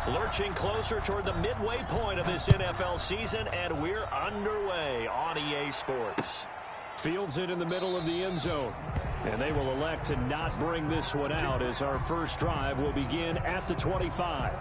Lurching closer toward the midway point of this NFL season, and we're underway on EA Sports. Fields it in the middle of the end zone. And they will elect to not bring this one out as our first drive will begin at the 25.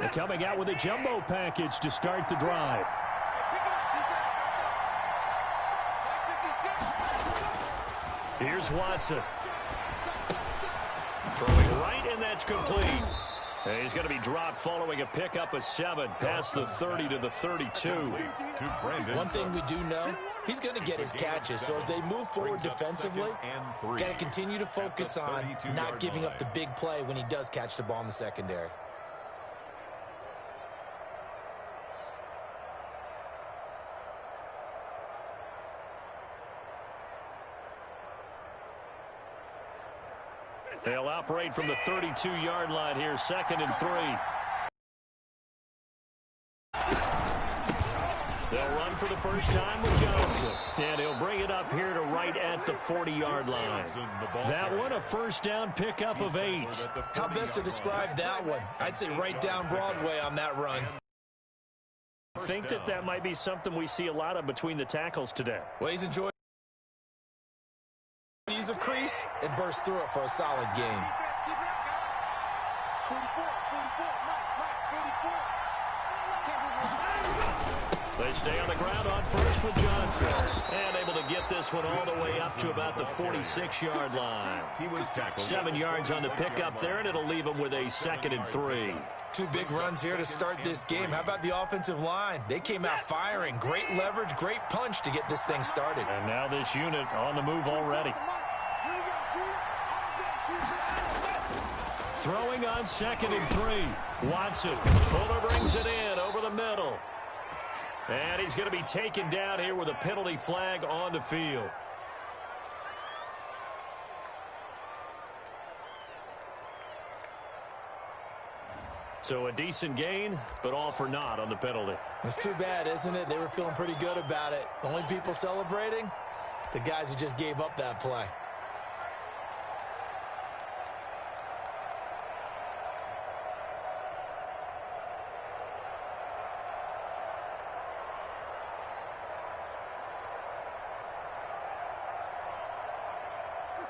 And coming out with a jumbo package to start the drive. Here's Watson. Throwing right, and that's complete. And he's going to be dropped following a pickup of 7 past the 30 to the 32. One thing we do know, he's going to get his catches. So as they move forward defensively, got to continue to focus on not giving up the big play when he does catch the ball in the secondary. They'll operate from the 32-yard line here, 2nd and 3. They'll run for the first time with Johnson. And he'll bring it up here to right at the 40-yard line. That one, a first down pickup of 8. How best to describe that one? I'd say right down Broadway on that run. I think that might be something we see a lot of between the tackles today. Well, he's enjoying. He's a crease and burst through it for a solid gain. They stay on the ground on first with Johnson. And able to get this one all the way up to about the 46-yard line. 7 yards on the pickup there, and it'll leave him with a 2nd and 3. 2 big runs here to start this game. How about the offensive line? They came out firing. Great leverage, great punch to get this thing started. And now this unit on the move already. Throwing on 2nd and 3. Watson. Fuller brings it in over the middle. And he's going to be taken down here with a penalty flag on the field. So a decent gain, but all for naught on the penalty. It's too bad, isn't it? They were feeling pretty good about it. The only people celebrating, the guys who just gave up that play.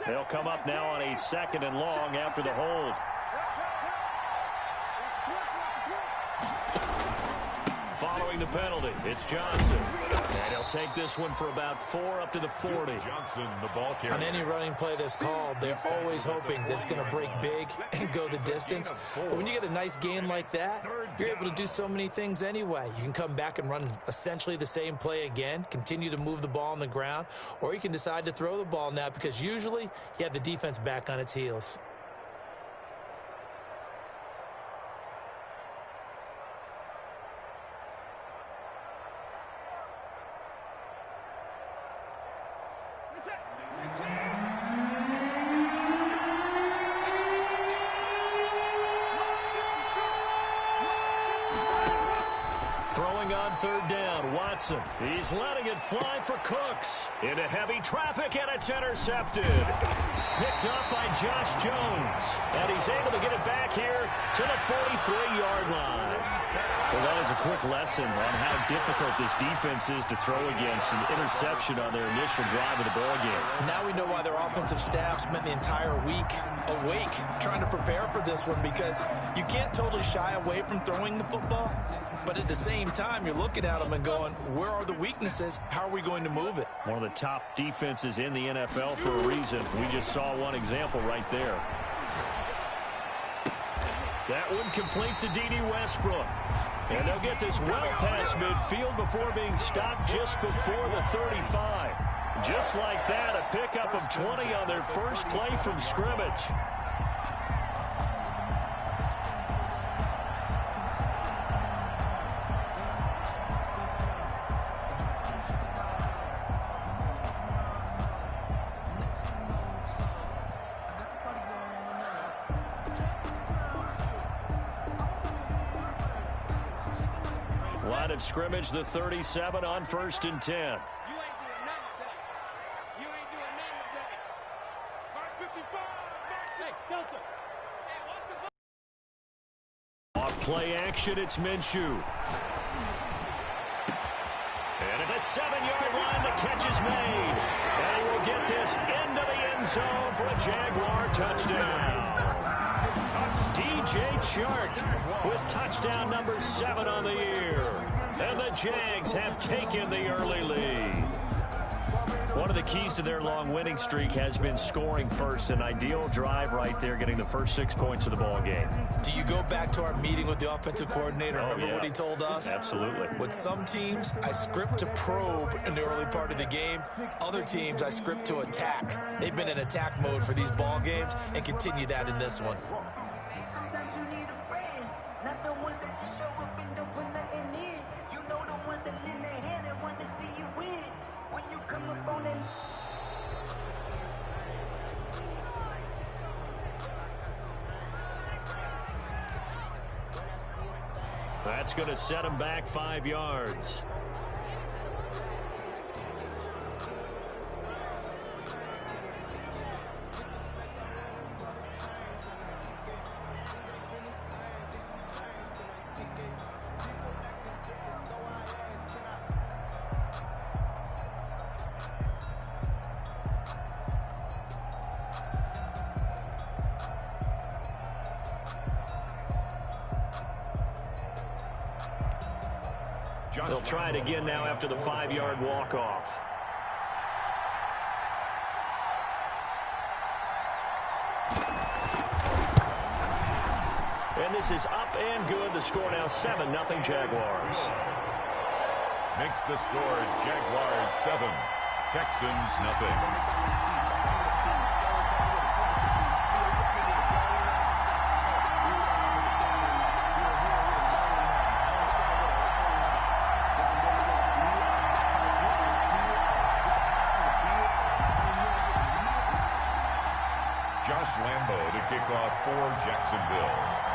They'll come up now on a 2nd and long after the hold. Following the penalty, it's Johnson. And he'll take this one for about 4 up to the 40. Johnson, the ball carrier. On any running play that's called, they're always hoping that it's going to break big and go the distance. But when you get a nice gain like that, you're able to do so many things anyway. You can come back and run essentially the same play again, continue to move the ball on the ground, or you can decide to throw the ball now because usually you have the defense back on its heels. Throwing on 3rd down, Watson. He's letting it fly for Cooks. Into heavy traffic, and it's intercepted. Picked up by Josh Jones. And he's able to get it back here to the 43-yard line. Well, that is a quick lesson on how difficult this defense is to throw against. An interception on their initial drive of the ballgame. Now we know why their offensive staff spent the entire week awake trying to prepare for this one, because you can't totally shy away from throwing the football, but at the same time, you're looking at them and going, where are the weaknesses? How are we going to move it? One of the top defenses in the NFL for a reason. We just saw one example right there. That one complete to D.D. Westbrook. And they'll get this well past midfield before being stopped just before the 35. Just like that, a pickup of 20 on their first play from scrimmage. Line of scrimmage, the 37 on 1st and 10. Off play action, it's Minshew. And at the 7-yard line, the catch is made. And he will get this into the end zone for a Jaguar touchdown. DJ Chark with touchdown number 7 on the year. And the Jags have taken the early lead. One of the keys to their long winning streak has been scoring first. An ideal drive right there, getting the first 6 points of the ball game. Do you go back to our meeting with the offensive coordinator? Remember what he told us? Absolutely. With some teams, I script to probe in the early part of the game. Other teams, I script to attack. They've been in attack mode for these ball games and continue that in this one. Sometimes you need a friend, not the ones that just show up and don't put nothing in. You know the ones that lend their hand and want to see you win. When you come up on it. That's going to set him back 5 yards. They'll try it again now after the 5-yard walk-off. And this is up and good. The score now 7-0 Jaguars. Makes the score Jaguars 7, Texans nothing. Lambo to kick off for Jacksonville.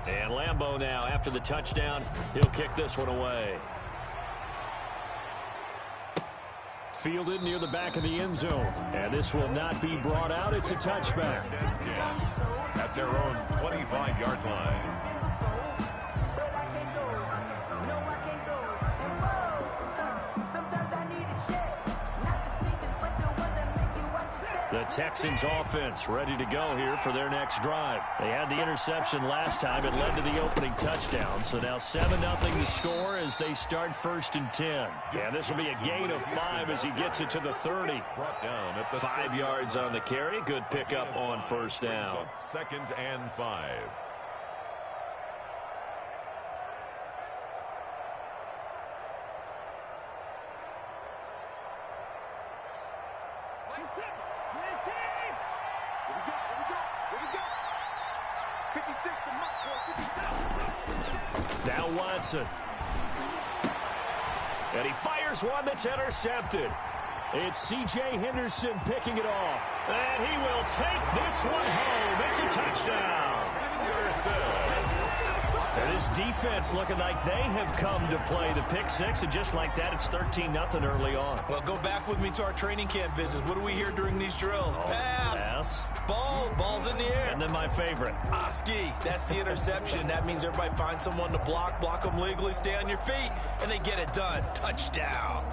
And Lambeau now, after the touchdown, he'll kick this one away. Fielded near the back of the end zone. And this will not be brought out. It's a touchback. At their own 25-yard line. The Texans offense ready to go here for their next drive. They had the interception last time. It led to the opening touchdown. So now 7-0 to score as they start 1st and 10. And this will be a gain of 5 as he gets it to the 30. 5 yards on the carry. Good pickup on 1st down. 2nd and 5. Now Watson. And he fires one that's intercepted. It's C.J. Henderson picking it off. And he will take this one home. It's a touchdown. And this defense looking like they have come to play the pick six. And just like that, it's 13-0 early on. Well, go back with me to our training camp visits. What do we hear during these drills? Pass. Ball's in the air. And then my favorite. Ski. That's the interception. That means everybody finds someone to block them legally, stay on your feet, and they get it done. Touchdown.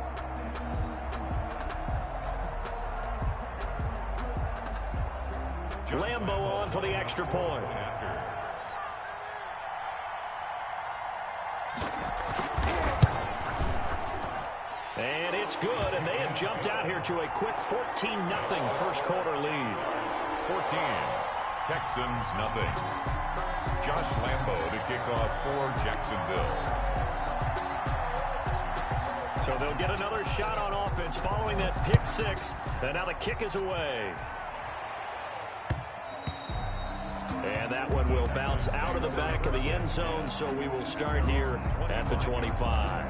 Lambo on for the extra point. And it's good, and they have jumped out here to a quick 14-0 first quarter lead. 14. Texans nothing. Josh Lambo to kick off for Jacksonville. So they'll get another shot on offense following that pick six. And now the kick is away. And that one will bounce out of the back of the end zone, so we will start here at the 25.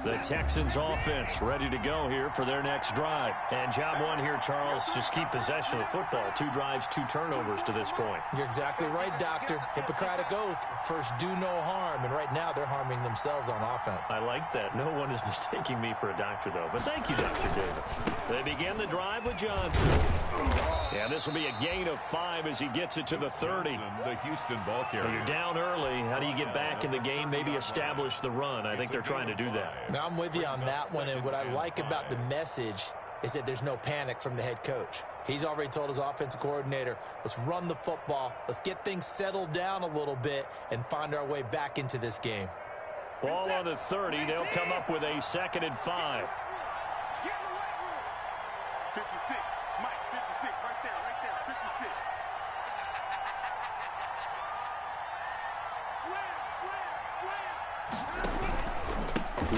The Texans offense ready to go here for their next drive. And job one here, Charles, just keep possession of the football. 2 drives, 2 turnovers to this point. You're exactly right, Doctor. Hippocratic oath. First, do no harm. And right now, they're harming themselves on offense. I like that. No one is mistaking me for a doctor, though. But thank you, Dr. Davis. They begin the drive with Johnson. Yeah, this will be a gain of 5 as he gets it to the 30. The Houston ball carrier. You're down early. How do you get back in the game? Maybe establish the run. I think they're trying to do that. Now, I'm with you on that one, and what I like about the message is that there's no panic from the head coach. He's already told his offensive coordinator, let's run the football, let's get things settled down a little bit and find our way back into this game. Ball on the 30. They'll come up with a 2nd and 5. 56. Mike, 56. Right there. 56.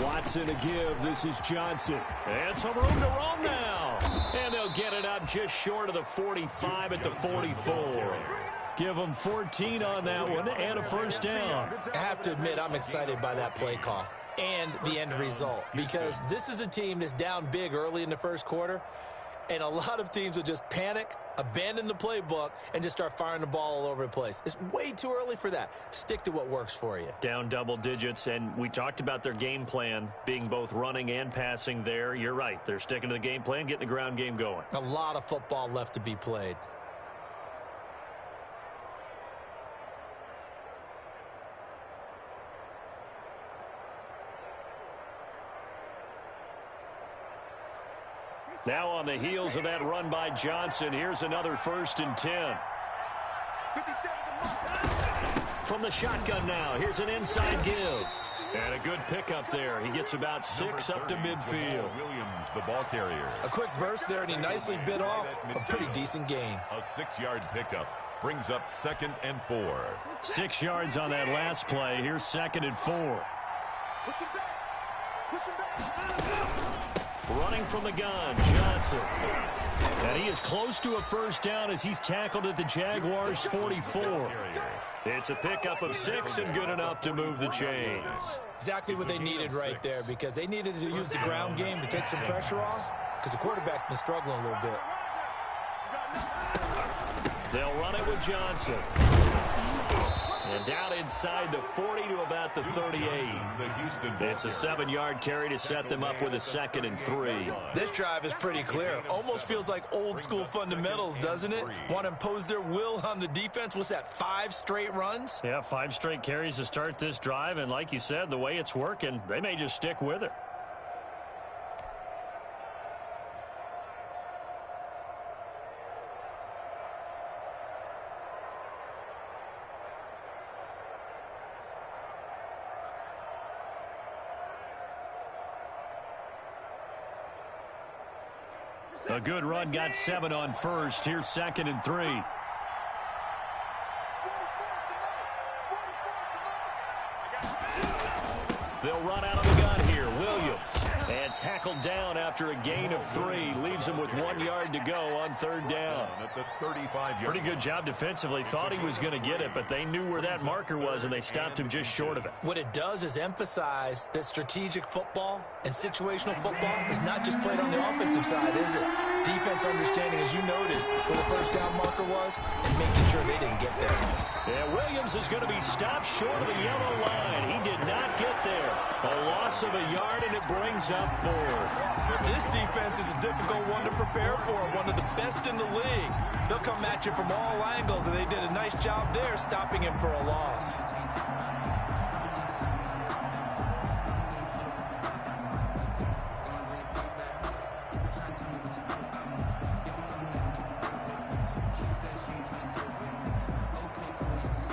Watson a give. This is Johnson. And some room to roam now. And they'll get it up just short of the 45 at the 44. Give them 14 on that one and a 1st down. I have to admit, I'm excited by that play call and the end result, because this is a team that's down big early in the first quarter, and a lot of teams will just panic, abandon the playbook, and just start firing the ball all over the place. It's way too early for that. Stick to what works for you. Down double digits, and we talked about their game plan being both running and passing there. You're right. They're sticking to the game plan, getting the ground game going. A lot of football left to be played. Now on the heels of that run by Johnson, here's another 1st and 10. From the shotgun now, here's an inside give. And a good pickup there. He gets about 6 up to midfield. Williams, the ball carrier. A quick burst there, and he nicely bit off a pretty decent gain. A 6-yard pickup brings up 2nd and 4. 6 yards on that last play. Here's 2nd and 4. Running from the gun, Johnson. And he is close to a 1st down as he's tackled at the Jaguars' 44. It's a pickup of 6 and good enough to move the chains. Exactly what they needed right there, because they needed to use the ground game to take some pressure off, because the quarterback's been struggling a little bit. They'll run it with Johnson. And down inside the 40 to about the 38. It's a 7-yard carry to set them up with a 2nd and 3. This drive is pretty clear. Almost feels like old school fundamentals, doesn't it? Want to impose their will on the defense. What's that, 5 straight runs? Yeah, 5 straight carries to start this drive. And like you said, the way it's working, they may just stick with it. A good run, got 7 on first. Here's 2nd and 3. They'll run out of the gun here. Williams. And tackled down after a gain of 3. Leaves him with 1 yard to go on 3rd down. At the 35-yard. Pretty good job defensively. Thought he was going to get it, but they knew where that marker was, and they stopped him just short of it. What it does is emphasize that strategic football and situational football is not just played on the offensive side, is it? Defense understanding, as you noted, where the 1st down marker was and making sure they didn't get there. Yeah, Williams is going to be stopped short of the yellow line. He did not get there. A loss of a yard, and it brings up 4th. This defense is a difficult one to prepare for, one of the best in the league. They'll come at you from all angles, and they did a nice job there stopping him for a loss.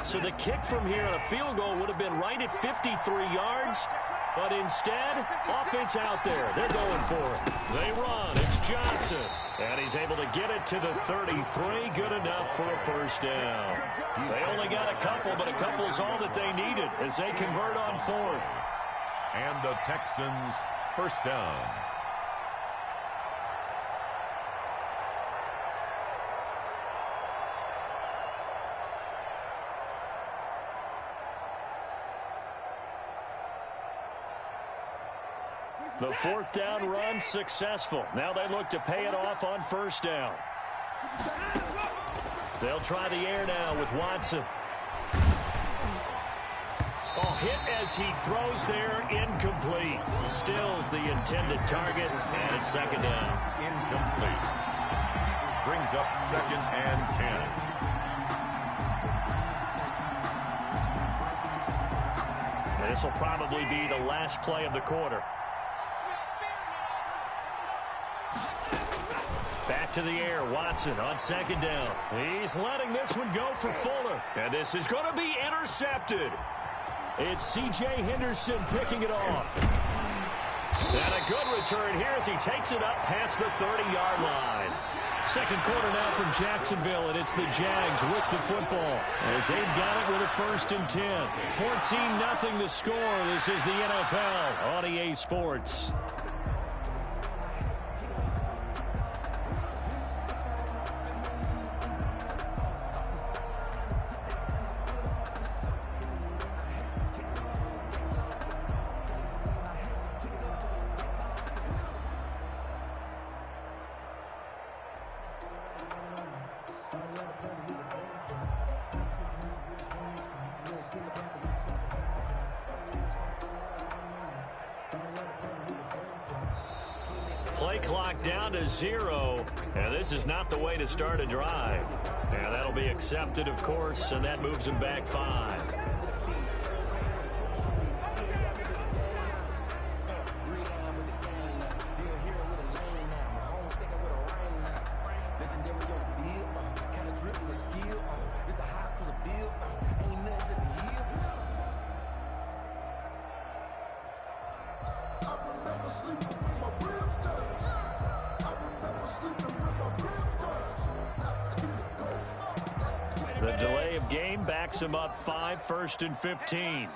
So the kick from here on a field goal would have been right at 53 yards. But instead, offense out there. They're going for it. They run. It's Johnson. And he's able to get it to the 33. Good enough for a 1st down. They only got a couple, but a couple is all that they needed as they convert on 4th. And the Texans 1st down. The 4th down run successful. Now they look to pay it off on 1st down. They'll try the air now with Watson. Oh, hit as he throws there, incomplete. Stills the intended target, and it's 2nd down. Incomplete. Brings up 2nd and 10. This will probably be the last play of the quarter. Back to the air, Watson on 2nd down. He's letting this one go for Fuller. And this is going to be intercepted. It's C.J. Henderson picking it off. And a good return here as he takes it up past the 30-yard line. 2nd quarter now from Jacksonville, and it's the Jags with the football as they've got it with a 1st and 10. 14-0 the score. This is the NFL on EA Sports. Play clock down to 0, and this is not the way to start a drive. And that'll be accepted, of course, and that moves them back 5. The delay of game backs him up 5, 1st and 15.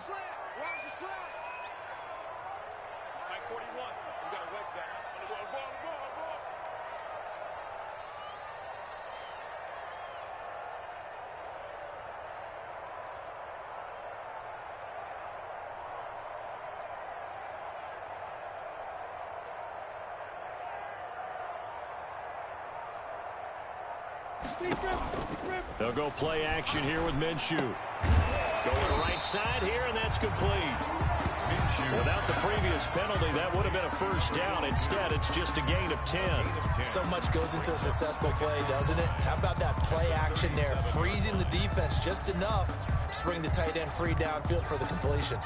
They'll go play action here with Minshew. Going right side here, and that's complete. Without the previous penalty, that would have been a first down. Instead, it's just a gain of 10. So much goes into a successful play, doesn't it? How about that play action there? Freezing the defense just enough to bring the tight end free downfield for the completion.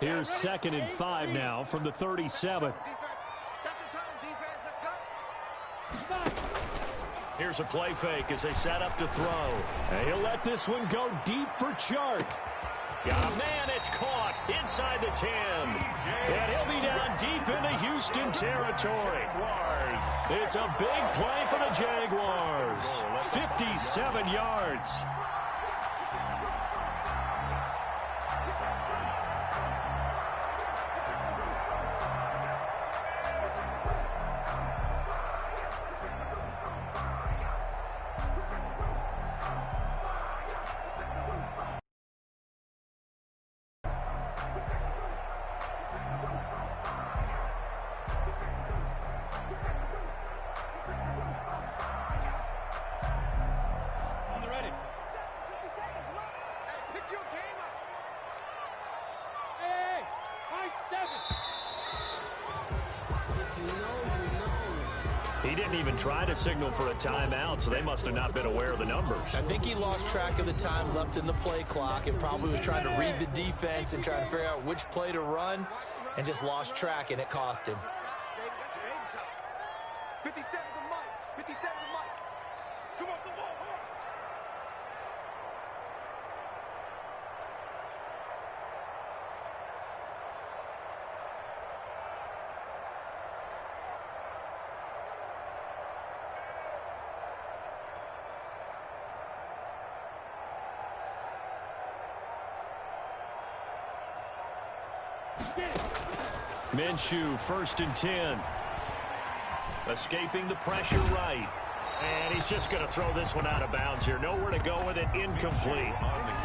Here's 2nd and 5 now from the 37. Here's a play fake as they set up to throw. And he'll let this one go deep for Chark. Got a man, it's caught inside the 10. And he'll be down deep into Houston territory. It's a big play for the Jaguars. 57 yards. He didn't even try to signal for a timeout, so they must have not been aware of the numbers. I think he lost track of the time left in the play clock and probably was trying to read the defense and trying to figure out which play to run and just lost track, and it cost him. 57 to Mike. 57 to Mike. Come on, the ball. Minshew, 1st and 10. Escaping the pressure right. And he's just going to throw this one out of bounds here. Nowhere to go with it. Incomplete.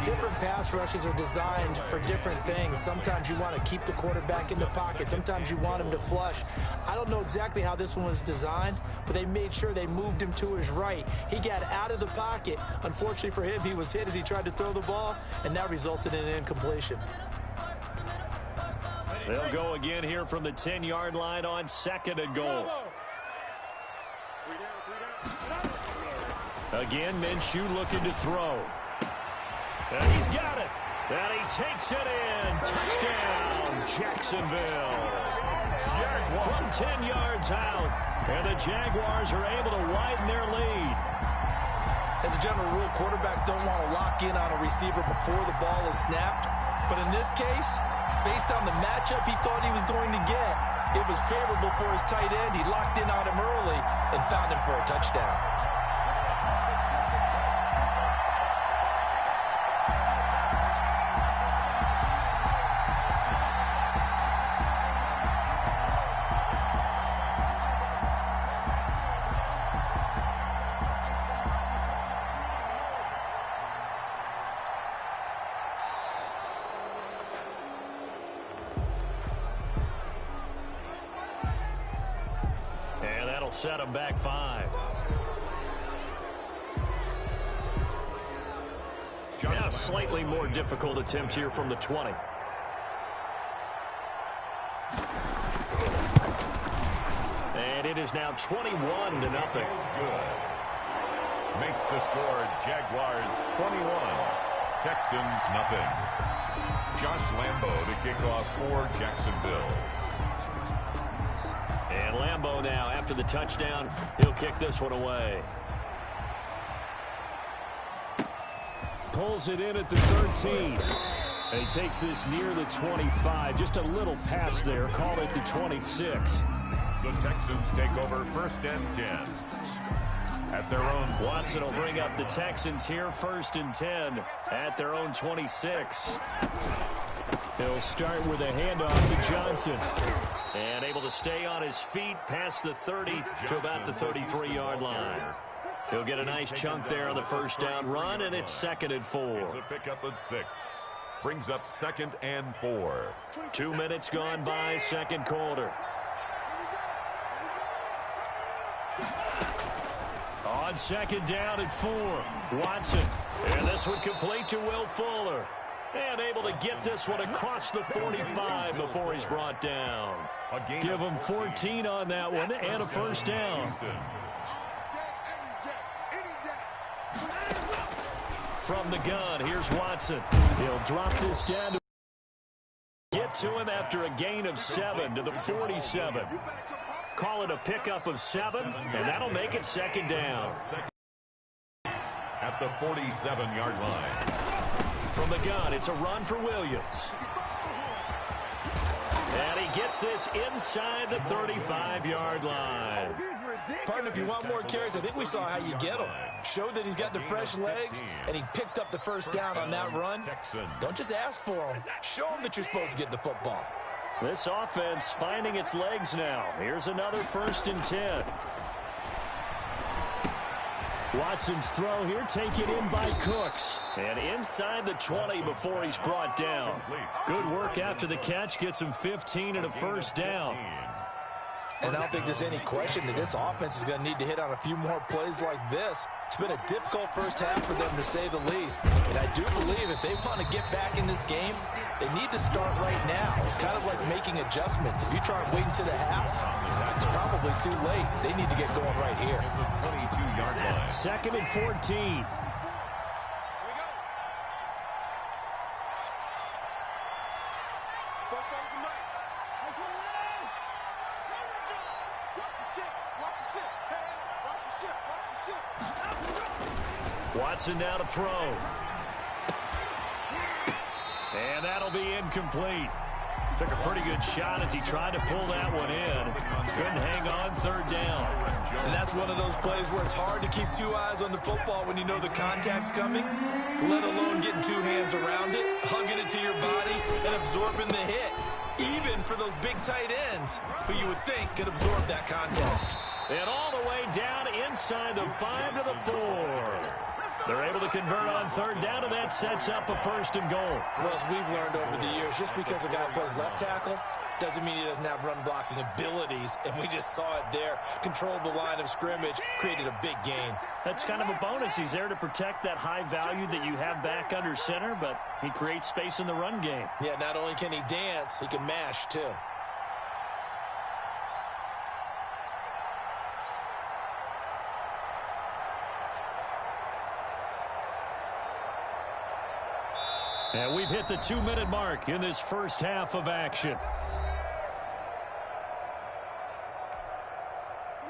Different pass rushes are designed for different things. Sometimes you want to keep the quarterback in the pocket. Sometimes you want him to flush. I don't know exactly how this one was designed, but they made sure they moved him to his right. He got out of the pocket. Unfortunately for him, he was hit as he tried to throw the ball, and that resulted in an incompletion. They'll go again here from the 10-yard line on 2nd and goal. Again, Minshew looking to throw. And he's got it. And he takes it in. Touchdown, Jacksonville. From 10 yards out. And the Jaguars are able to widen their lead. As a general rule, quarterbacks don't want to lock in on a receiver before the ball is snapped. But in this case, based on the matchup he thought he was going to get, it was favorable for his tight end. He locked in on him early and found him for a touchdown. Set him back 5. Now a slightly more difficult attempt here from the 20. And it is now 21-0. Makes the score Jaguars 21, Texans nothing. Josh Lambo to kick off for Jacksonville. And Lambo now, after the touchdown, he'll kick this one away. Pulls it in at the 13. And he takes this near the 25. Just a little pass there. Call it the 26. The Texans take over 1st and 10. At their own. Watson will bring up the Texans here, 1st and 10 at their own 26. He'll start with a handoff to Johnson. And able to stay on his feet past the 30 to about the 33-yard line. He'll get a nice chunk there on the first down run, and it's 2nd and 4. It's a pickup of 6. Brings up 2nd and 4. 2 minutes gone by, second quarter. On 2nd down and 4, Watson. And this one complete to Will Fuller. And able to get this one across the 45 before he's brought down. Give him 14 on that one and a first down. From the gun, here's Watson. He'll drop this down to get to him after a gain of 7 to the 47. Call it a pickup of 7, and that'll make it 2nd down. At the 47-yard line. From the gun, it's a run for Williams. And he gets this inside the 35-yard line. Partner, if you want more carries, I think we saw how you get them. Showed that he's got the fresh legs, and he picked up the first down on that run. Don't just ask for them. Show them that you're supposed to get the football. This offense finding its legs now. Here's another 1st and 10. Watson's throw here taken in by Cooks. And inside the 20 before he's brought down. Good work after the catch. Gets him 15 and a first down. And I don't think there's any question that this offense is going to need to hit on a few more plays like this. It's been a difficult first half for them, to say the least. And I do believe if they want to get back in this game, they need to start right now. It's kind of like making adjustments. If you try and wait until the half, it's probably too late. They need to get going right here. 22-yard line. 2nd and 14. Watson now to throw. And that'll be incomplete. Took a pretty good shot as he tried to pull that one in. Couldn't hang on 3rd down. And that's one of those plays where it's hard to keep 2 eyes on the football when you know the contact's coming, let alone getting 2 hands around it, hugging it to your body, and absorbing the hit. Even for those big tight ends who you would think could absorb that contact. And all the way down inside the 5 to the 4. They're able to convert on 3rd down, and that sets up a 1st and goal. Well, as we've learned over the years, just because a guy plays left tackle doesn't mean he doesn't have run blocking abilities, and we just saw it there. Controlled the line of scrimmage, created a big gain. That's kind of a bonus. He's there to protect that high value that you have back under center, but he creates space in the run game. Yeah, not only can he dance, he can mash, too. And we've hit the 2-minute mark in this first half of action.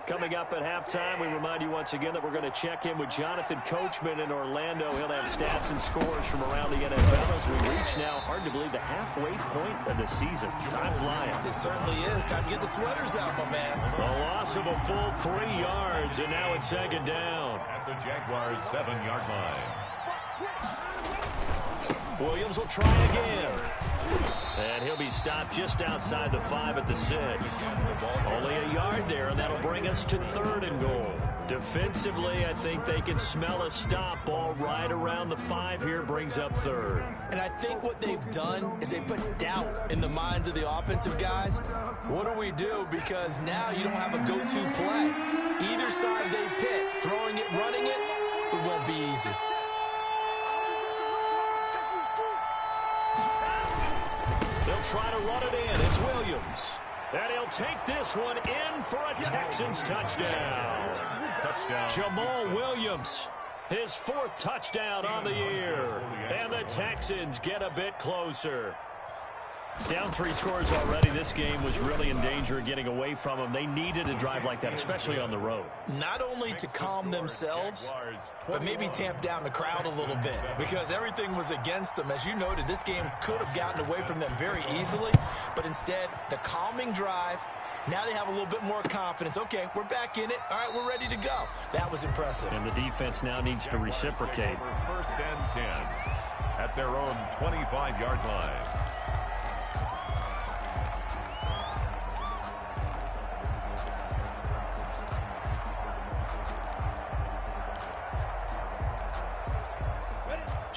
Coming up at halftime, we remind you once again that we're going to check in with Jonathan Coachman in Orlando. He'll have stats and scores from around the NFL as we reach now, hard to believe, the halfway point of the season. Time flying. It certainly is. Time to get the sweaters out, my man. A loss of a full 3 yards, and now it's 2nd down. At the Jaguars' 7-yard line. Williams will try again. And he'll be stopped just outside the 5 at the 6. Only a yard there, and that'll bring us to 3rd and goal. Defensively, I think they can smell a stop ball right around the 5 here, brings up 3rd. And I think what they've done is they put doubt in the minds of the offensive guys. What do we do? Because now you don't have a go-to play. Either side they pick, throwing it, running it, it won't be easy. They'll try to run it in. It's Williams. And he'll take this one in for a Texans touchdown. Jamal Williams, his 4th touchdown on the year. And the Texans get a bit closer. Down 3 scores already. This game was really in danger of getting away from them. They needed a drive like that, especially on the road. Not only to calm themselves, but maybe tamp down the crowd a little bit, because everything was against them. As you noted, this game could have gotten away from them very easily, but instead, the calming drive, now they have a little bit more confidence. Okay, we're back in it. All right, we're ready to go. That was impressive. And the defense now needs to reciprocate. 1st and 10 at their own 25-yard line.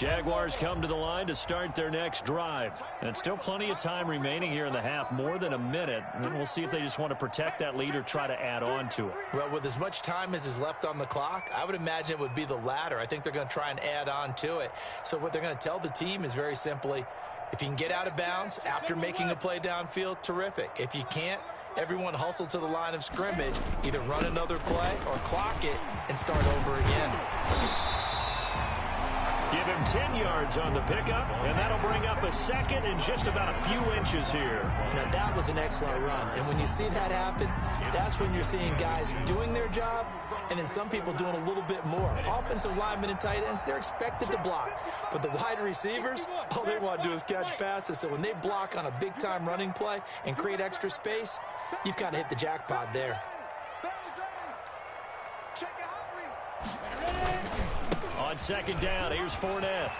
Jaguars come to the line to start their next drive. And still plenty of time remaining here in the half, more than a minute. And we'll see if they just want to protect that lead or try to add on to it. Well, with as much time as is left on the clock, I would imagine it would be the latter. I think they're going to try and add on to it. So what they're going to tell the team is very simply, if you can get out of bounds after making a play downfield, terrific. If you can't, everyone hustle to the line of scrimmage, either run another play or clock it and start over again. Give him 10 yards on the pickup, and that'll bring up a second and just about a few inches here. Now, that was an excellent run, and when you see that happen, that's when you're seeing guys doing their job and then some people doing a little bit more. Offensive linemen and tight ends, they're expected to block. But the wide receivers, all they want to do is catch passes. So when they block on a big-time running play and create extra space, you've kind of hit the jackpot there. On second down, here's Fournette.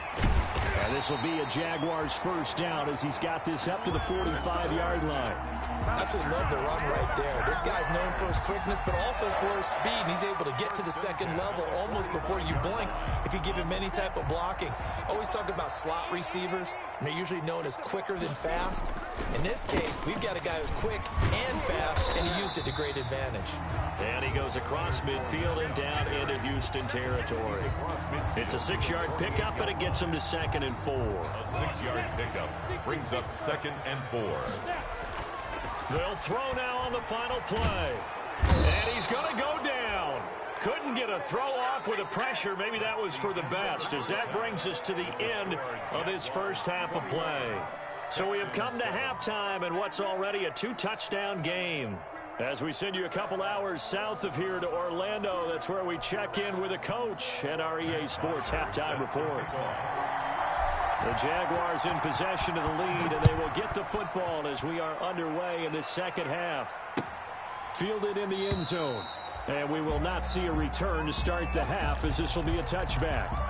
And this will be a Jaguars first down as he's got this up to the 45-yard line. Absolutely love the run right there. This guy's known for his quickness, but also for his speed. And he's able to get to the second level almost before you blink if you give him any type of blocking. Always talk about slot receivers, and they're usually known as quicker than fast. In this case, we've got a guy who's quick and fast, and he used it to great advantage. And he goes across midfield and down into Houston territory. It's a 6-yard pickup, but it gets him to 2nd and 4. A 6-yard pickup brings up 2nd and 4. They'll throw now on the final play. And he's going to go down. Couldn't get a throw off with the pressure. Maybe that was for the best, as that brings us to the end of this first half of play. So we have come to halftime in what's already a 2-touchdown game. As we send you a couple hours south of here to Orlando, that's where we check in with a coach at our EA Sports Halftime Report. The Jaguars in possession of the lead, and they will get the football as we are underway in this second half. Fielded in the end zone. And we will not see a return to start the half, as this will be a touchback.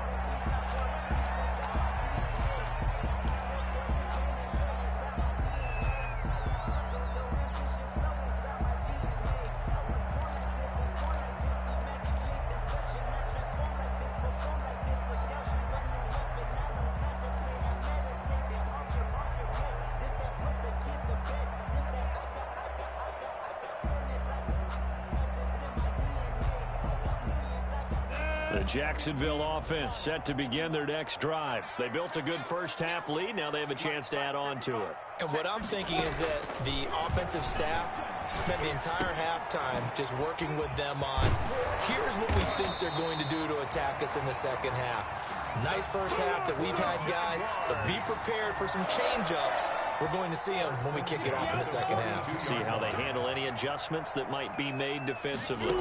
The Jacksonville offense set to begin their next drive. They built a good first half lead. Now they have a chance to add on to it. And what I'm thinking is that the offensive staff spent the entire halftime just working with them on, here's what we think they're going to do to attack us in the second half. Nice first half that we've had, guys, but be prepared for some change-ups. We're going to see them when we kick it off in the second half. See how they handle any adjustments that might be made defensively.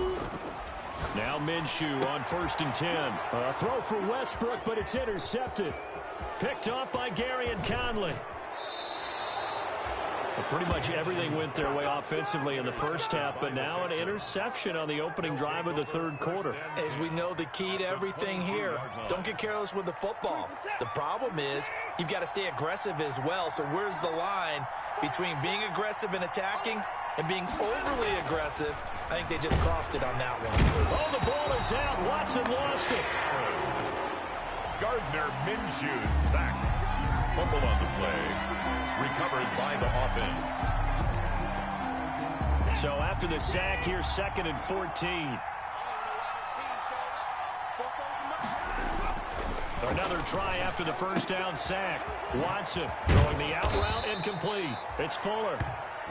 Now Minshew on 1st and 10. A throw for Westbrook, but it's intercepted. Picked off by Gary and Conley. Well, pretty much everything went their way offensively in the first half, but now an interception on the opening drive of the third quarter. As we know, the key to everything here, don't get careless with the football. The problem is you've got to stay aggressive as well. So where's the line between being aggressive and attacking and being overly aggressive? I think they just crossed it on that one. Oh, the ball is out. Watson lost it. Gardner Minshew sacked. Fumble on the play. Recovered by the offense. So after the sack, here's 2nd and 14. Another try after the first down sack. Watson throwing the out route incomplete. It's Fuller.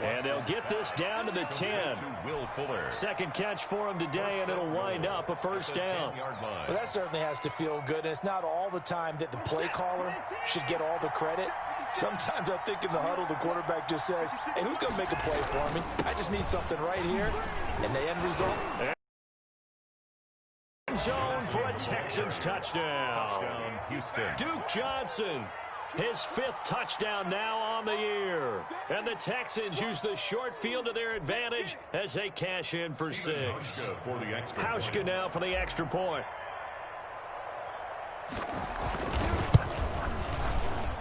And they'll get this down to the 10. Will Fuller. Second catch for him today, and it'll wind up a first down. Well, that certainly has to feel good. And it's not all the time that the play caller should get all the credit. Sometimes I think in the huddle, the quarterback just says, hey, who's going to make a play for me? I just need something right here. And the end result? Zone for a Texans touchdown. Houston. Duke Johnson. His 5th touchdown now on the year. And the Texans use the short field to their advantage as they cash in for 6. Hauschka now for the extra point.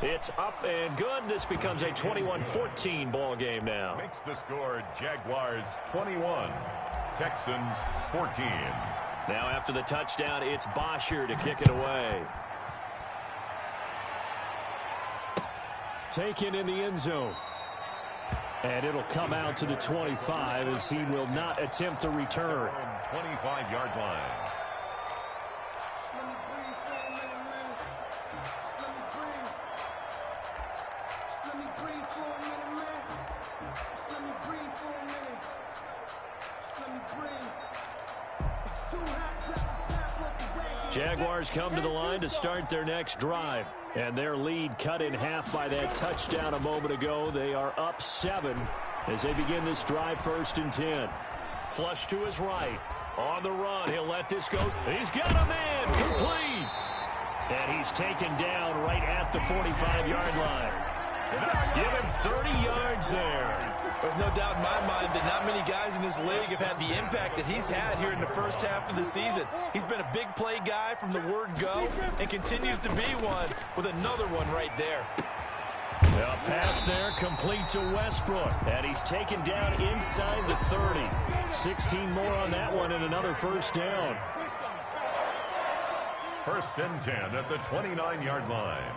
It's up and good. This becomes a 21-14 ball game now. Makes the score Jaguars 21, Texans 14. Now after the touchdown, it's Bosher to kick it away. Taken in the end zone. And it'll come out to the 25 as he will not attempt to return. 25-yard line. Jaguars come to the line to start their next drive. And their lead cut in half by that touchdown a moment ago. They are up 7 as they begin this drive 1st and 10. Flush to his right. On the run. He'll let this go. He's got him in. Complete. And he's taken down right at the 45-yard line. Give him 30 yards there. There's no doubt in my mind that not many guys in this league have had the impact that he's had here in the first half of the season. He's been a big play guy from the word go and continues to be one with another one right there. A pass there complete to Westbrook. And he's taken down inside the 30. 16 more on that one and another first down. 1st and 10 at the 29-yard line.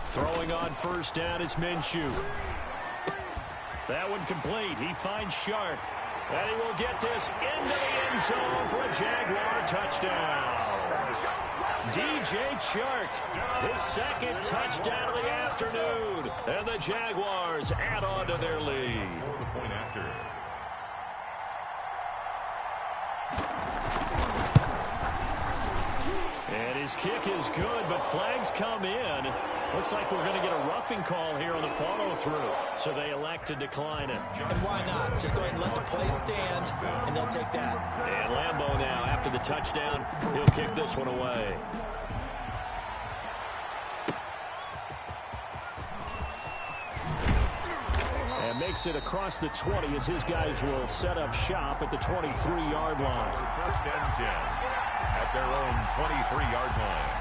Throwing on first down is Minshew. That one complete. He finds Shark. And he will get this into the end zone for a Jaguar touchdown. DJ Chark, his 2nd touchdown of the afternoon. And the Jaguars add on to their lead. The point after. And his kick is good, but flags come in. Looks like we're going to get a roughing call here on the follow-through. So they elect to decline it. And why not? Just go ahead and let the play stand, and they'll take that. And Lambeau now, after the touchdown, he'll kick this one away. And makes it across the 20 as his guys will set up shop at the 23-yard line. 1st and 10 at their own 23-yard line.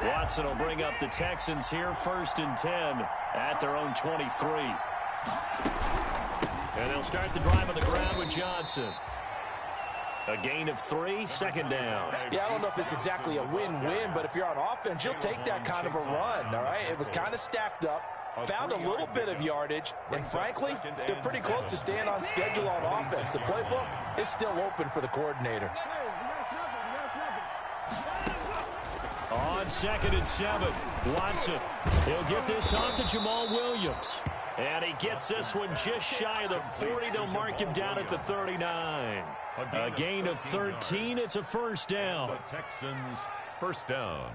Watson will bring up the Texans here 1st and 10 at their own 23. And they'll start the drive on the ground with Johnson. A gain of 3, 2nd down. Yeah, I don't know if it's exactly a win-win, but if you're on offense, you'll take that kind of a run, all right? It was kind of stacked up, found a little bit of yardage, and frankly, they're pretty close to staying on schedule on offense. The playbook is still open for the coordinator. On 2nd and 7, Watson. He'll get this off to Jamal Williams. And he gets this one just shy of the 40. They'll mark him down at the 39. A gain of 13. It's a first down. The Texans first down.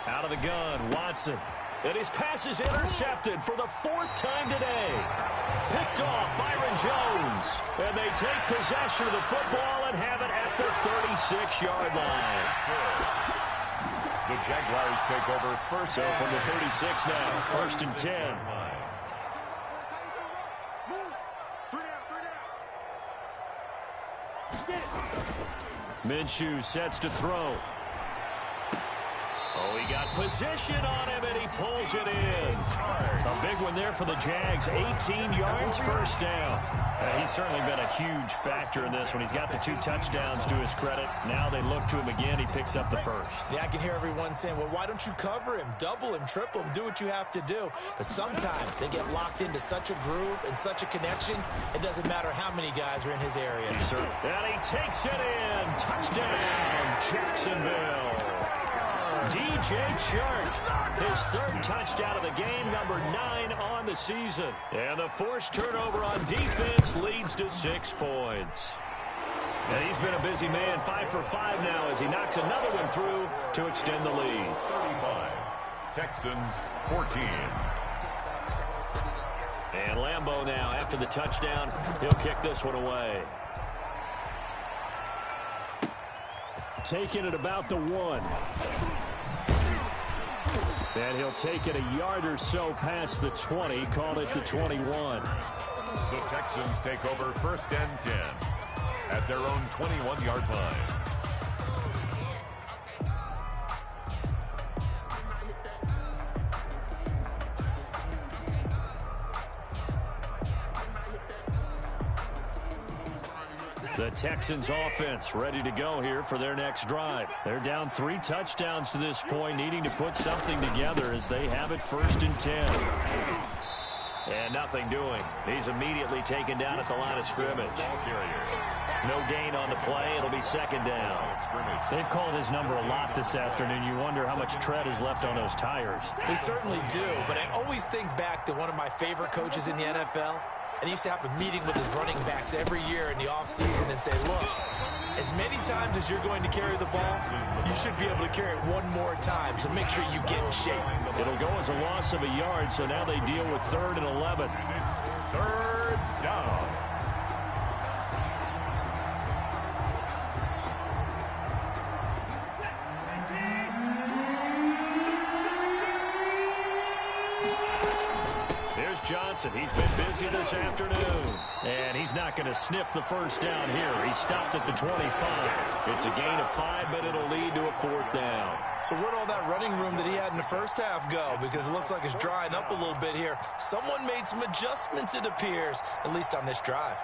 Out of the gun, Watson. And his pass is intercepted for the 4th time today. Picked off Byron Jones. And they take possession of the football and have it at the 36-yard line. The Jaguars take over first. So from the 36 now, 1st and 10. Minshew sets to throw. Oh, he got position on him, and he pulls it in. A big one there for the Jags. 18 yards, first down. He's certainly been a huge factor in this one. He's got the 2 touchdowns to his credit. Now they look to him again. He picks up the first. Yeah, I can hear everyone saying, well, why don't you cover him, double him, triple him, do what you have to do. But sometimes they get locked into such a groove and such a connection, it doesn't matter how many guys are in his area. Yes, sir. And he takes it in. Touchdown, Jacksonville. DJ Chark, his 3rd touchdown of the game, number 9 on the season. And the forced turnover on defense leads to 6 points. And he's been a busy man, 5 for 5 now as he knocks another one through to extend the lead. 35. Texans 14. And Lambeau now, after the touchdown, he'll kick this one away. Taking it about the 1. And he'll take it a yard or so past the 20, call it the 21. The Texans take over 1st and 10 at their own 21-yard line. The Texans offense ready to go here for their next drive. They're down 3 touchdowns to this point, needing to put something together as they have it 1st and 10. And nothing doing. He's immediately taken down at the line of scrimmage. No gain on the play. It'll be 2nd down. They've called his number a lot this afternoon. You wonder how much tread is left on those tires. They certainly do, but I always think back to one of my favorite coaches in the NFL. And he used to have a meeting with his running backs every year in the offseason and say, look, as many times as you're going to carry the ball, you should be able to carry it one more time, so make sure you get in shape. It'll go as a loss of a yard, so now they deal with 3rd and 11. 3rd down. Johnson, he's been busy this afternoon. And he's not going to sniff the 1st down here. He stopped at the 25. It's a gain of 5, but it'll lead to a 4th down. So where'd all that running room that he had in the first half go? Because it looks like it's drying up a little bit here. Someone made some adjustments, it appears, at least on this drive.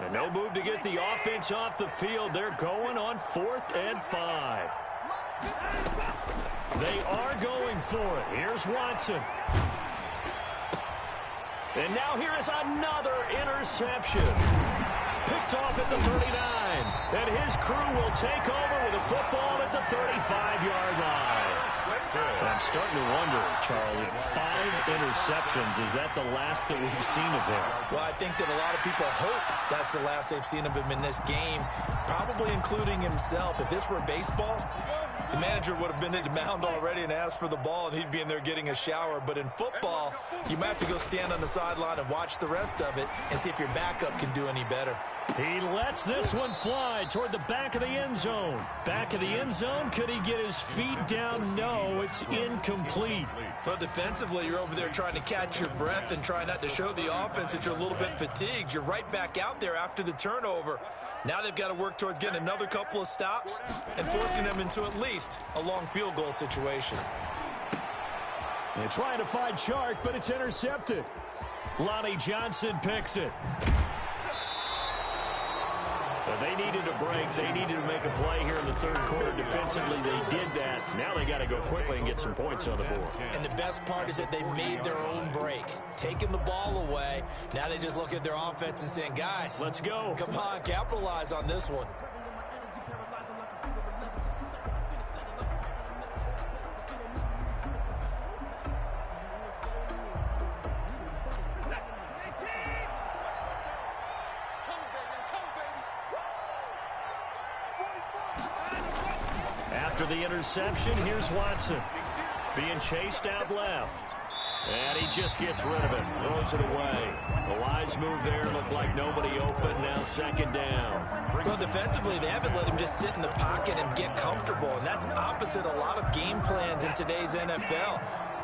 And no move to get the offense off the field. They're going on 4th and 5. They are going for it. Here's Watson. And now here is another interception. Picked off at the 39. And his crew will take over with a football at the 35-yard line. And I'm starting to wonder, Charlie, 5 interceptions, is that the last that we've seen of him? Well, I think that a lot of people hope that's the last they've seen of him in this game, probably including himself. If this were baseball, the manager would have been at the mound already and asked for the ball, and he'd be in there getting a shower. But in football, you might have to go stand on the sideline and watch the rest of it and see if your backup can do any better. He lets this one fly toward the back of the end zone. Back of the end zone, could he get his feet down? No, it's incomplete. Well, defensively, you're over there trying to catch your breath and try not to show the offense that you're a little bit fatigued. You're right back out there after the turnover. Now they've got to work towards getting another couple of stops and forcing them into at least a long field goal situation. They're trying to find Chark, but it's intercepted. Lonnie Johnson picks it. They needed a break. They needed to make a play here in the 3rd quarter. Defensively, they did that. Now they got to go quickly and get some points on the board. And the best part is that they made their own break, taking the ball away. Now they just look at their offense and saying, guys, let's go. Come on, capitalize on this one. After the interception, here's Watson. Being chased out left. And he just gets rid of it. Throws it away. The wise move there. Looked like nobody open. Now 2nd down. Well, defensively, they haven't let him just sit in the pocket and get comfortable. And that's opposite a lot of game plans in today's NFL.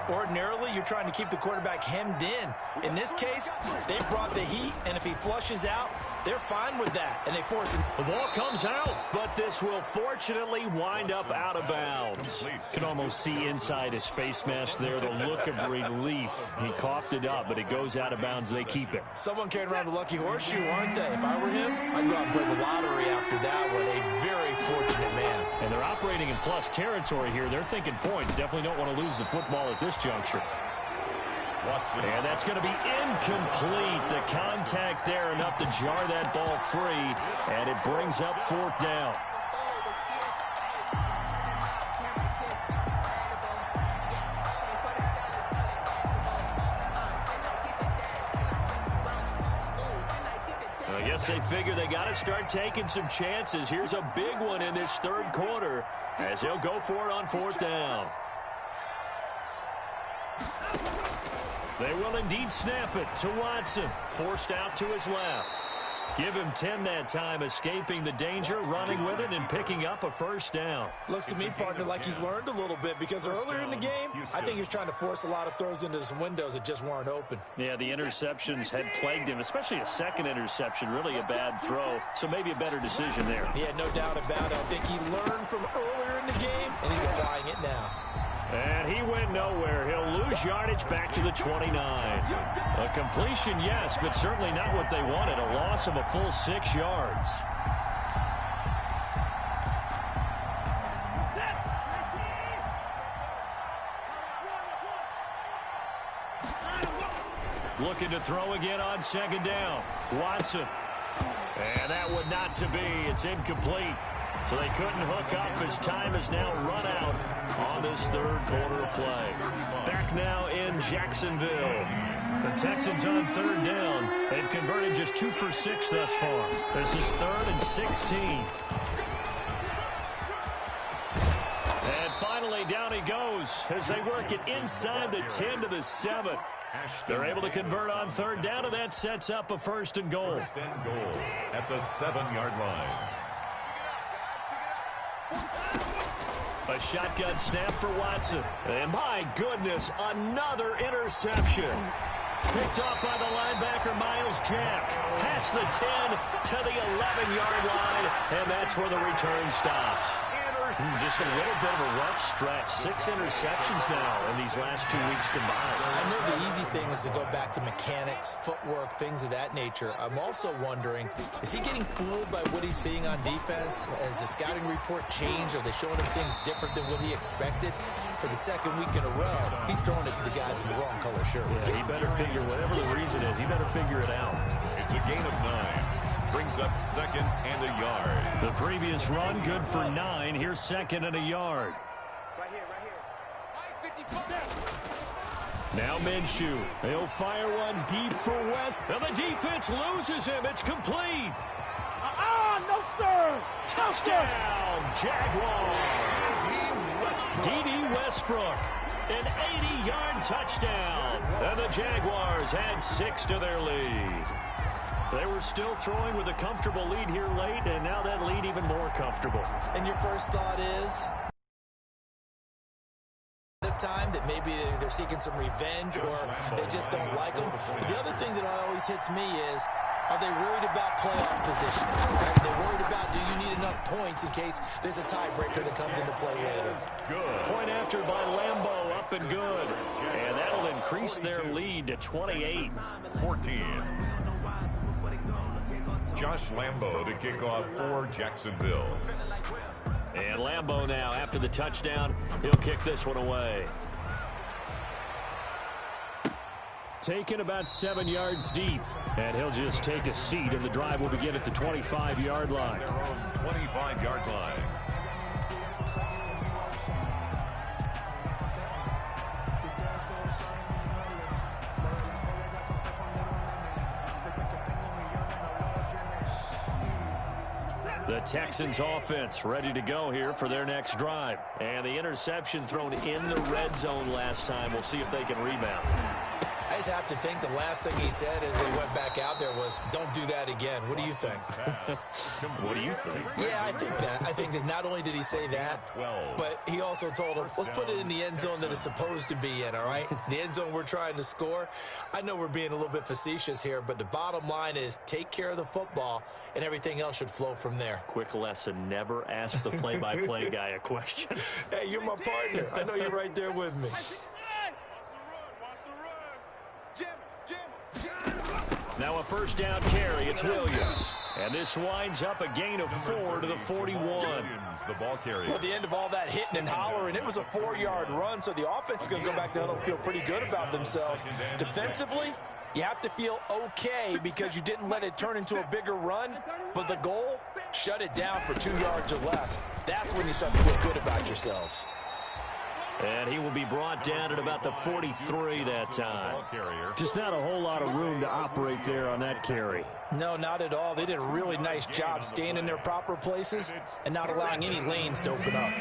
Ordinarily, you're trying to keep the quarterback hemmed in. In this case, they brought the heat, and if he flushes out, they're fine with that, and they force him. The ball comes out, but this will fortunately wind up out of bounds. Can almost see inside his face mask there the look of relief. He coughed it up, but it goes out of bounds. They keep it. Someone carrying around the lucky horseshoe, aren't they? If I were him, I'd go out and play the lottery after that one. A very fortunate man. And they're operating in plus territory here. They're thinking points. Definitely don't want to lose the football at this juncture. And that's going to be incomplete. The contact there enough to jar that ball free, and it brings up 4th down. I guess they figure they got to start taking some chances. Here's a big one in this 3rd quarter as he'll go for it on 4th down. They will indeed snap it to Watson. Forced out to his left. Give him 10 that time, escaping the danger, running with it, and picking up a first down. Looks to me, partner, like he's learned a little bit, because earlier in the game, I think he was trying to force a lot of throws into some windows that just weren't open. Yeah, the interceptions had plagued him, especially a second interception, really a bad throw, so maybe a better decision there. Yeah, no doubt about it. I think he learned from earlier in the game, and he's applying it now. And he went nowhere. He'll lose yardage back to the 29. A completion, yes, but certainly not what they wanted. A loss of a full 6 yards. Looking to throw again on second down. Watson. And that would not to be. It's incomplete. So they couldn't hook up as time has now run out on this third quarter of play. Back now in Jacksonville. The Texans on third down. They've converted just 2 for 6 thus far. This is 3rd and 16. And finally down he goes as they work it inside the 10 to the 7. They're able to convert on third down, and that sets up a 1st and goal. 1st and goal at the 7-yard line. A shotgun snap for Watson. And my goodness, another interception. Picked off by the linebacker, Miles Jack. Past the 10 to the 11-yard line, and that's where the return stops. Just a little bit of a rough stretch. 6 interceptions now in these last 2 weeks combined. I know the easy thing is to go back to mechanics, footwork, things of that nature. I'm also wondering, is he getting fooled by what he's seeing on defense? Has the scouting report changed? Are they showing him things different than what he expected? For the 2nd week in a row, he's throwing it to the guys in the wrong color shirts. Yeah, he better figure, whatever the reason is, he better figure it out. It's a gain of 9. Brings up 2nd and a yard. The previous run, good for 9. Here's 2nd and a yard. Right here. Now Minshew. They'll fire one deep for West. And the defense loses him. It's complete. No, sir. Touchdown, Jaguars. D.D. Westbrook. An 80-yard touchdown. And the Jaguars add 6 to their lead. They were still throwing with a comfortable lead here late, and now that lead even more comfortable. And your first thought is time that maybe they're seeking some revenge or they just don't like them. But the other thing that always hits me is, are they worried about playoff position? Are they worried about, do you need enough points in case there's a tiebreaker that comes into play later? Good. Point after by Lambeau, up and good. And that'll increase their lead to 28. 14. Josh Lambeau to kick off for Jacksonville. And Lambeau now, after the touchdown, he'll kick this one away. Taken about 7 yards deep. And he'll just take a seat, and the drive will begin at the 25-yard line. Their own 25-yard line. The Texans offense ready to go here for their next drive. And the interception thrown in the red zone last time. We'll see if they can rebound. I just have to think the last thing he said as they went back out there was, don't do that again. What do you think? What do you think? Yeah, I think that. I think that not only did he say that, but he also told him, let's put it in the end zone that it's supposed to be in, all right? The end zone we're trying to score. I know we're being a little bit facetious here, but the bottom line is take care of the football, and everything else should flow from there. Quick lesson, never ask the play-by-play guy a question. Hey, you're my partner. I know you're right there with me. Now a first down carry. It's Williams. And this winds up a gain of 4 to the 41. The ball carrier. Well, at the end of all that hitting and hollering, it was a 4-yard run, so the offense is going to go back down and feel pretty good about themselves. Defensively, you have to feel okay because you didn't let it turn into a bigger run, but the goal, shut it down for 2 yards or less. That's when you start to feel good about yourselves. And he will be brought down at about the 43 that time. Just not a whole lot of room to operate there on that carry. No, not at all. They did a really nice job staying in their proper places and not allowing any lanes to open up.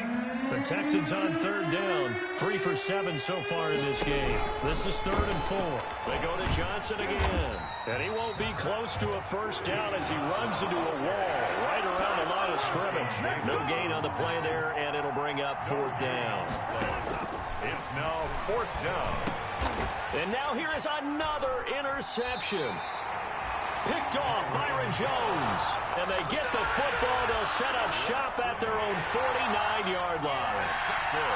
The Texans on third down. 3 for 7 so far in this game. This is 3rd and 4. They go to Johnson again. And he won't be close to a first down as he runs into a wall right around the line of scrimmage. No gain on the play there, and it'll bring up 4th down. It's now 4th down. And now here is another interception. Picked off Byron Jones. And they get the football. They'll set up shop at their own 49-yard line.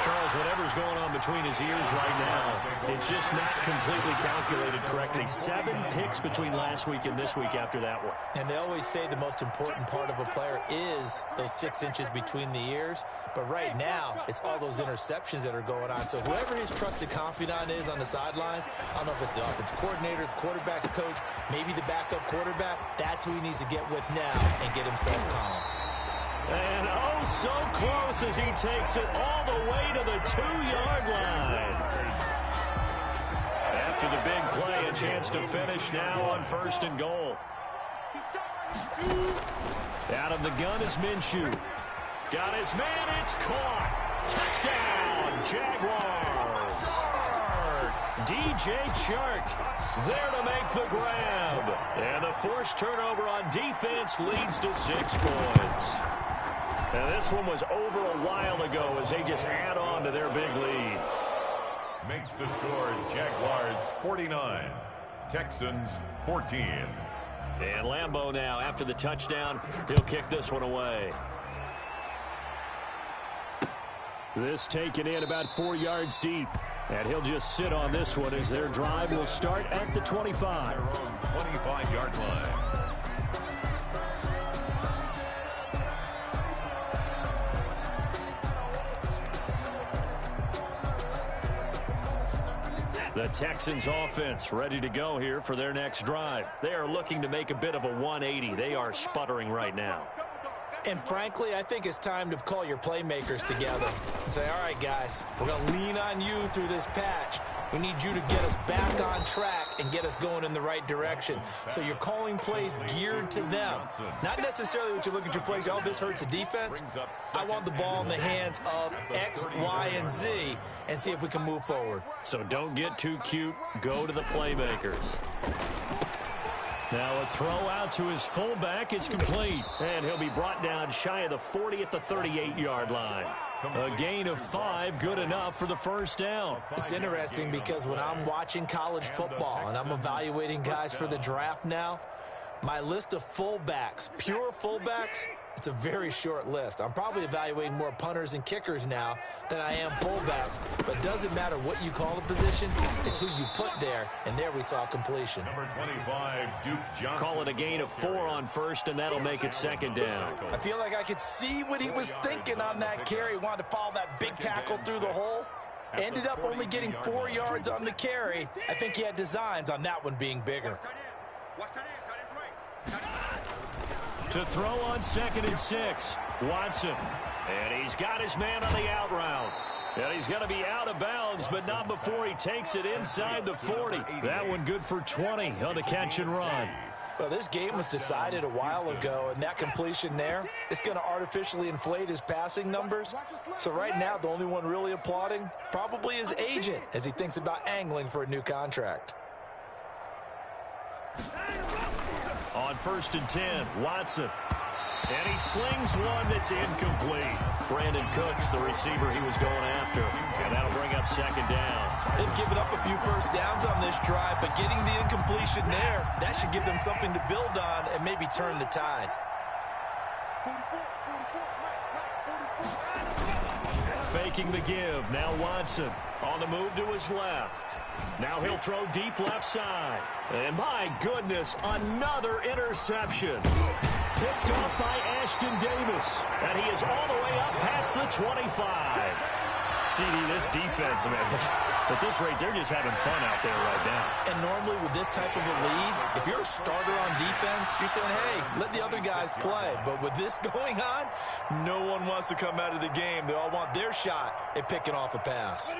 Charles, whatever's going on between his ears right now, it's just not completely calculated correctly. 7 picks between last week and this week after that one. And they always say the most important part of a player is those 6 inches between the ears. But right now, it's all those interceptions that are going on. So whoever his trusted confidant is on the sidelines, I don't know if it's the offense coordinator, the quarterback's coach, maybe the backup quarterback, that's who he needs to get with now and get himself calm. And oh, so close as he takes it all the way to the 2-yard line. After the big play, a chance to finish now on 1st and goal. Out of the gun is Minshew. Got his man, it's caught. Touchdown, Jaguars. DJ Chark there to make the grab. And the forced turnover on defense leads to 6 points. Now this one was over a while ago as they just add on to their big lead. Makes the score Jaguars 49, Texans 14. And Lambeau now, after the touchdown, he'll kick this one away. This taken in about 4 yards deep. And he'll just sit on this one as their drive will start at the 25. 25-yard line. The Texans offense ready to go here for their next drive. They are looking to make a bit of a 180. They are sputtering right now. And frankly, I think it's time to call your playmakers together and say, all right, guys, we're going to lean on you through this patch. We need you to get us back on track and get us going in the right direction. So you're calling plays geared to them. Not necessarily what you look at your plays, oh, this hurts the defense. I want the ball in the hands of X, Y, and Z and see if we can move forward. So don't get too cute. Go to the playmakers. Now a throw out to his fullback is complete. And he'll be brought down shy of the 40 at the 38-yard line. A gain of 5, good enough for the first down. It's interesting because when I'm watching college football and I'm evaluating guys for the draft now, my list of fullbacks, pure fullbacks, it's a very short list. I'm probably evaluating more punters and kickers now than I am fullbacks. But it doesn't matter what you call the position, it's who you put there. And there we saw completion. Number 25, Duke Johnson. Call it a gain of 4 on first, and that'll make it 2nd down. I feel like I could see what he was thinking on that carry. Wanted to follow that big tackle through the hole. Ended up only getting 4 yards on the carry. I think he had designs on that one being bigger. To throw on 2nd and 6, Watson. And he's got his man on the out route. And he's going to be out of bounds, but not before he takes it inside the 40. That one good for 20 on the catch and run. Well, this game was decided a while ago, and that completion there is going to artificially inflate his passing numbers. So right now, the only one really applauding probably his agent as he thinks about angling for a new contract. On 1st and 10, Watson. And he slings one that's incomplete. Brandon Cooks, the receiver he was going after. And that'll bring up 2nd down. They've given up a few first downs on this drive, but getting the incompletion there, that should give them something to build on and maybe turn the tide. Faking the give. Now Watson on the move to his left. Now he'll throw deep left side. And my goodness, another interception. Picked off by Ashton Davis. And he is all the way up past the 25. CD, this defense, man, at this rate, they're just having fun out there right now. And normally with this type of a lead, if you're a starter on defense, you're saying, hey, let the other guys play. But with this going on, no one wants to come out of the game. They all want their shot at picking off a pass.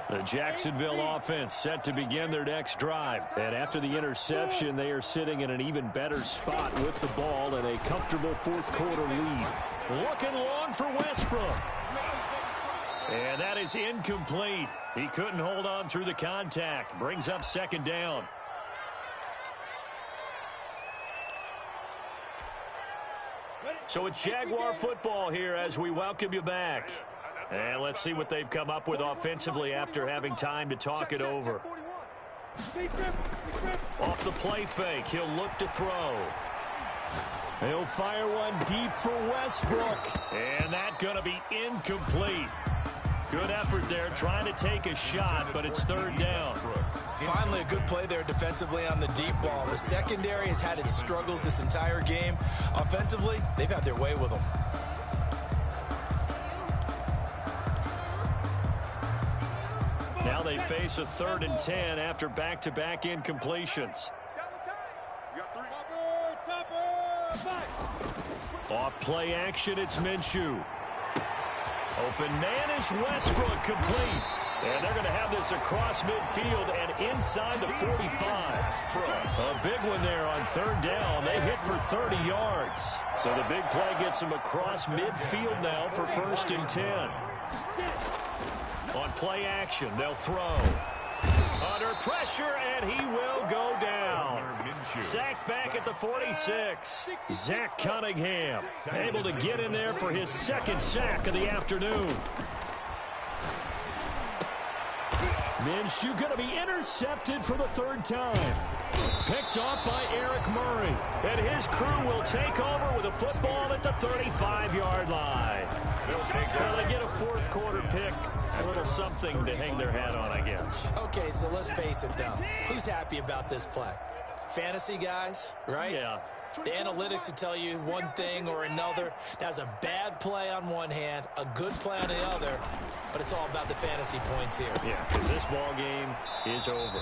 The Jacksonville offense set to begin their next drive. And after the interception, they are sitting in an even better spot with the ball and a comfortable fourth-quarter lead. Looking long for Westbrook. And that is incomplete. He couldn't hold on through the contact. Brings up second down. So it's Jaguar football here as we welcome you back. And let's see what they've come up with offensively after having time to talk it over. Off the play fake, he'll look to throw. He'll fire one deep for Westbrook. And that's going to be incomplete. Good effort there, trying to take a shot, but it's third down. Finally, a good play there defensively on the deep ball. The secondary has had its struggles this entire game. Offensively, they've had their way with them. Now they face a 3rd and 10 after back-to-back incompletions. Off play action, it's Minshew. Open man is Westbrook, complete. And they're going to have this across midfield and inside the 45. A big one there on third down. They hit for 30 yards. So the big play gets them across midfield now for 1st and 10. On play action, they'll throw. Under pressure, and he will go down. Sacked back at the 46. Zach Cunningham able to get in there for his 2nd sack of the afternoon. Minshew going to be intercepted for the 3rd time. Picked off by Eric Murray. And his crew will take over with a football at the 35-yard line. Well, they get a 4th quarter pick. A little something to hang their hat on, I guess. Okay, so let's face it, though. Who's happy about this play? Fantasy guys, right? Yeah. The analytics will tell you one thing or another. That's a bad play on one hand, a good play on the other, but it's all about the fantasy points here. Yeah, because this ball game is over.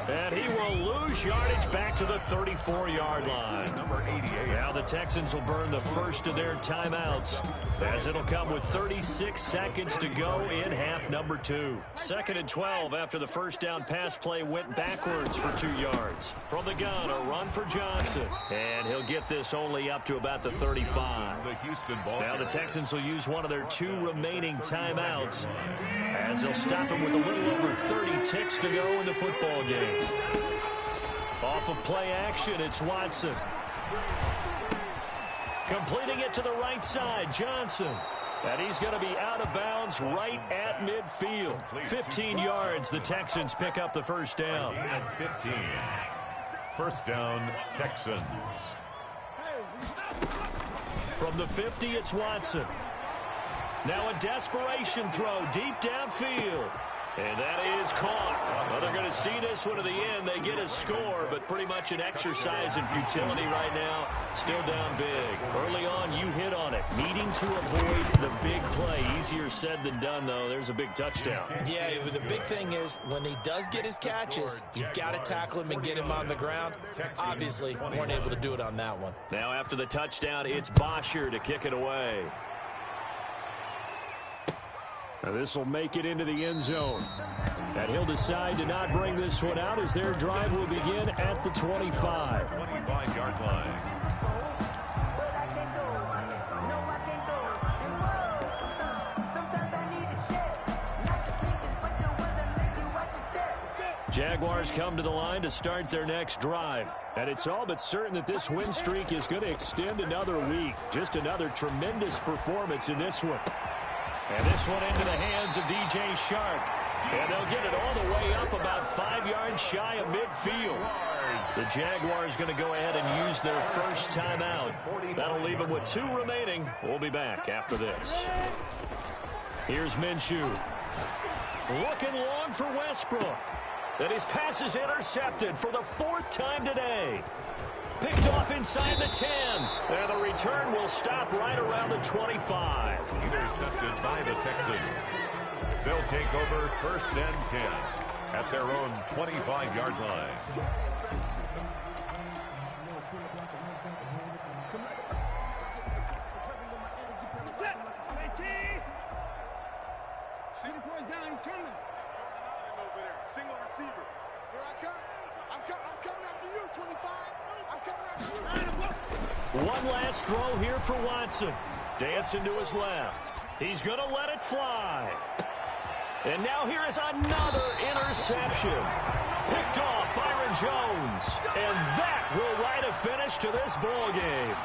And he will lose yardage back to the 34-yard line. Now the Texans will burn the first of their timeouts, as it'll come with 36 seconds to go in half number 2. 2nd and 12 after the first down pass play went backwards for 2 yards. From the gun, a run for Johnson. And he'll get this only up to about the 35. Now the Texans will use one of their 2 remaining timeouts, as they'll stop him with a little over 30 ticks to go in the football game. Off of play action, it's Watson. Completing it to the right side, Johnson. And he's going to be out of bounds right at midfield. 15 yards, the Texans pick up the first down. 15. First down, Texans. From the 50, it's Watson. Now a desperation throw deep downfield. And that is caught. Well, they're going to see this one to the end. They get a score, but pretty much an exercise in futility right now. Still down big. Early on, you hit on it. Needing to avoid the big play. Easier said than done, though. There's a big touchdown. Yeah, the big thing is when he does get his catches, you've got to tackle him and get him on the ground. Obviously, weren't able to do it on that one. Now after the touchdown, it's Bosher to kick it away. Now this will make it into the end zone. And he'll decide to not bring this one out as their drive will begin at the 25. 25-yard line. Jaguars come to the line to start their next drive. And it's all but certain that this win streak is going to extend another week. Just another tremendous performance in this one. And this one into the hands of DJ Shark. And they'll get it all the way up about 5 yards shy of midfield. The Jaguars going to go ahead and use their first timeout. That'll leave them with 2 remaining. We'll be back after this. Here's Minshew. Looking long for Westbrook. And his pass is intercepted for the 4th time today. Picked off inside the 10. And the return will stop right around the 25. Intercepted by the Texans. They'll take over 1st and 10 at their own 25-yard line. City boys down, he's coming. Over there, single receiver. Here I come. I'm coming after you, 25. I'm coming after you. One last throw here for Watson. Dancing to his left. He's going to let it fly. And now here is another interception. Picked off Byron Jones. And that will write a finish to this ball game.